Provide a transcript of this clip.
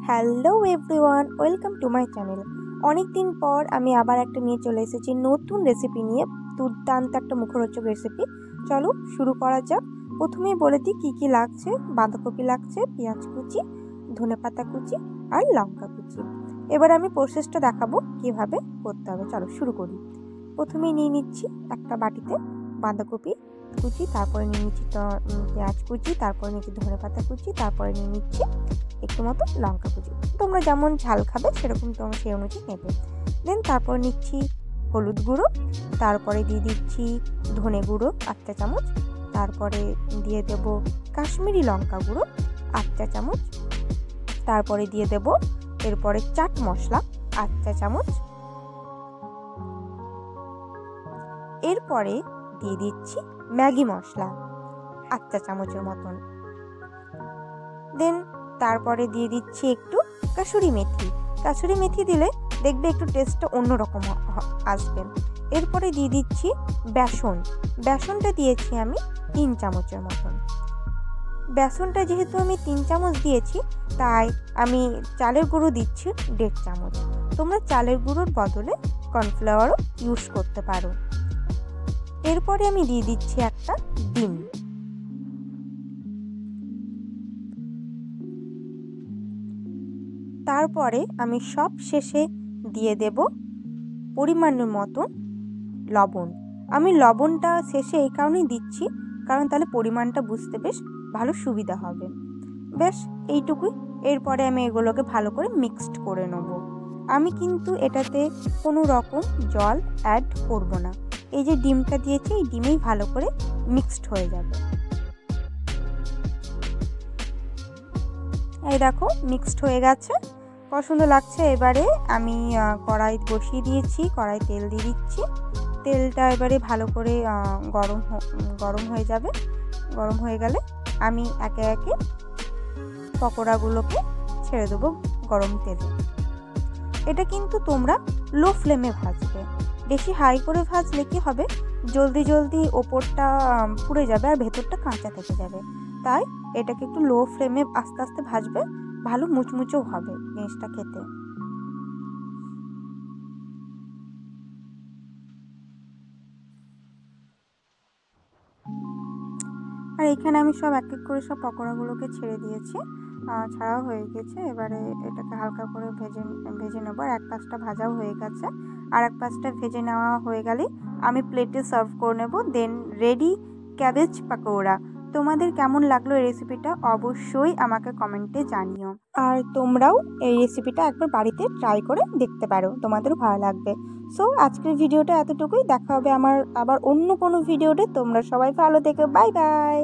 Hello everyone, welcome to my channel. অনেক দিন পর আমি আবার একটা নিয়ে চলে এসেছি নতুন রেসিপি নিয়ে, দুর্দান্ত একটা মুখরোচক রেসিপি। চলো শুরু করা যাক। প্রথমেই বলে দিই কী কী লাগছে। বাঁধাকপি লাগছে, পেঁয়াজ কুচি, ধনেপাতা কুচি আর লঙ্কা কুচি। এবার আমি প্রসেসটা দেখাবো কীভাবে করতে হবে। চলো শুরু করি। প্রথমেই নিয়ে নিচ্ছি একটা বাটিতে বাঁধাকপি কুচি, তারপরে নিয়ে নিচ্ছি পেঁয়াজ কুচি, তারপরে নিচ্ছি ধনেপাতা কুচি, তারপরে নিয়ে নিচ্ছি একটু মতো লঙ্কা কুচি। তোমরা যেমন ঝাল খাবে সেরকম তোমরা সেই অনুযায়ী নেবে। দেন তারপর নিচ্ছি হলুদ গুঁড়ো, তারপরে দিয়ে দিচ্ছি ধনে গুঁড়ো 8 চা চামচ, তারপরে দিয়ে দেব কাশ্মীরি লঙ্কা গুঁড়ো 8 চা চামচ, তারপরে দিয়ে দেব এরপরে চাট মশলা 8 চা চামচ, এরপরে দিয়ে দিচ্ছি ম্যাগি মশলা 8 চা চামচের মতন। দেন তারপরে দিয়ে দিচ্ছি একটু কাসুরি মেথি। কাসুরি মেথি দিলে দেখবে একটু টেস্টটা অন্যরকম আসবে। এরপরে দিয়ে দিচ্ছি বেসন। বেসনটা দিয়েছি আমি 3 চামচের মতন। বেসনটা যেহেতু আমি 3 চামচ দিয়েছি, তাই আমি চালের গুঁড়ো দিচ্ছি 1.5 চামচ। তোমরা চালের গুঁড়োর বদলে কর্নফ্লাওয়ারও ইউজ করতে পারো। এরপরে আমি দিয়ে দিচ্ছি একটা ডিম। তারপরে আমি সব শেষে দিয়ে দেব পরিমাণের মতন লবণ। আমি লবণটা শেষে এই কারণেই দিচ্ছি, কারণ তাহলে পরিমাণটা বুঝতে বেশ ভালো সুবিধা হবে। বেশ এইটুকুই। এরপরে আমি এগুলোকে ভালো করে মিক্সড করে নেব। আমি কিন্তু এটাতে কোনো রকম জল অ্যাড করব না। এই যে ডিমটা দিয়েছি, এই ডিমেই ভালো করে মিক্সড হয়ে যাবে। এই দেখো মিক্সড হয়ে গেছে, কত সুন্দর লাগছে। এবারে আমি কড়াই বসিয়ে দিয়েছি, কড়াই তেল দিয়ে দিচ্ছি। তেলটা এবারে ভালো করে গরম হয়ে যাবে। গরম হয়ে গেলে আমি একে একে পকোড়াগুলোকে ছেড়ে দেবো গরম তেলে। এটা কিন্তু তোমরা লো ফ্লেমে ভাজবে। বেশি হাই করে ভাজলে কি হবে, জলদি জলদি ওপরটা পুড়ে যাবে আর ভেতরটা কাঁচা থেকে যাবে। তাই এটাকে একটু লো ফ্লেমে আস্তে আস্তে ভাজবে, ভালো মুচমুচেও হবে জিনিসটা খেতে। আর এখানে আমি সব এক এক করে সব পকোড়াগুলোকে ছেড়ে দিয়েছি, ছাড়াও হয়ে গেছে। এবারে এটাকে হালকা করে ভেজে নেবো। আর এক পাশটা ভাজাও হয়ে গেছে, আর এক পাশটা ভেজে নেওয়া হয়ে গেলে আমি প্লেটে সার্ভ করে নেব। দেন রেডি ক্যাবেজ পকোড়া। তোমাদের কেমন লাগলো এই রেসিপিটা অবশ্যই আমাকে কমেন্টে জানিও। আর তোমরাও এই রেসিপিটা একবার বাড়িতে ট্রাই করে দেখতে পারো, তোমাদেরও ভালো লাগবে। সো আজকের ভিডিওটা এতটুকুই। দেখা হবে আমার আবার অন্য কোনো ভিডিওতে। তোমরা সবাই ভালো থেকো, বাই বাই।